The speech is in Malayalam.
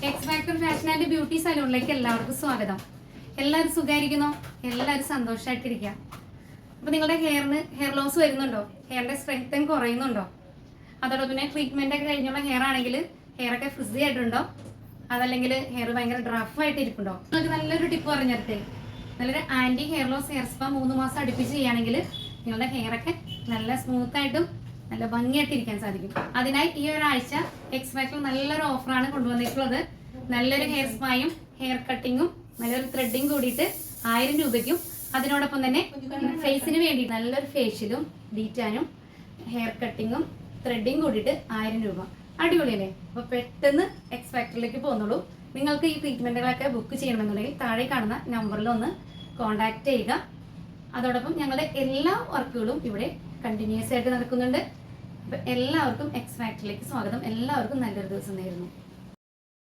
X factor fashion and beauty സലൂണിലേക്ക് എല്ലാവർക്കും സ്വാഗതം. എല്ലാവരും സുഖമായിരിക്കുന്നോ? എല്ലാവരും സന്തോഷമായിട്ടിരിക്കുക. അപ്പോൾ നിങ്ങളുടെ ഹെയർ ലോസ് വരുന്നുണ്ടോ? ഹെയറിന്റെ സ്ട്രെങ്ത് കുറയുന്നുണ്ടോ? അതോടൊപ്പം പിന്നെ ട്രീറ്റ്മെന്റ് ഒക്കെ കഴിഞ്ഞുള്ള ഹെയർ ആണെങ്കിൽ ഹെയർ ഒക്കെ ഫ്രിസി ആയിട്ടുണ്ടോ? അതല്ലെങ്കിൽ ഹെയർ ഭയങ്കര ഡ്രഫ് ആയിട്ട് ഇരിപ്പുണ്ടോ? നിങ്ങൾക്ക് നല്ലൊരു ടിപ്പ് പറഞ്ഞിട്ടേ, നല്ലൊരു anti hair loss hair spa 3 മാസം അടുപ്പിച്ച് ചെയ്യുകയാണെങ്കിൽ നിങ്ങളുടെ ഹെയർ ഒക്കെ നല്ല സ്മൂത്ത് ആയിട്ടും നല്ല ഭംഗിയായിട്ട് ഇരിക്കാൻ സാധിക്കും. അതിനായി ഈ ഒരാഴ്ച എക്സ് ഫാക്ടർ നല്ലൊരു ഓഫറാണ് കൊണ്ടുവന്നിട്ടുള്ളത്. നല്ലൊരു ഹെയർ സ്പായും ഹെയർ കട്ടിങ്ങും നല്ലൊരു ത്രെഡിങ് കൂടിയിട്ട് 1000 രൂപയ്ക്കും, അതിനോടൊപ്പം തന്നെ ഫേസിന് വേണ്ടി നല്ലൊരു ഫേഷ്യലും ഡീറ്റാനും ഹെയർ കട്ടിങ്ങും ത്രെഡിങ് കൂടിയിട്ട് 1000 രൂപ. അടിപൊളിയല്ലേ? അപ്പോൾ പെട്ടെന്ന് എക്സ് ഫാക്ടറിലേക്ക് പോകുന്നുള്ളൂ. നിങ്ങൾക്ക് ഈ ട്രീറ്റ്മെന്റുകളൊക്കെ ബുക്ക് ചെയ്യണമെന്നുണ്ടെങ്കിൽ താഴെ കാണുന്ന നമ്പറിൽ ഒന്ന് കോൺടാക്ട് ചെയ്യുക. അതോടൊപ്പം ഞങ്ങളുടെ എല്ലാ വർക്കുകളും ഇവിടെ കണ്ടിന്യൂസ് ആയിട്ട് നടക്കുന്നുണ്ട്. അപ്പം എല്ലാവർക്കും എക്സ് ഫാക്ടറിയിലേക്ക് സ്വാഗതം. എല്ലാവർക്കും നല്ലൊരു ദിവസം നേരുന്നു.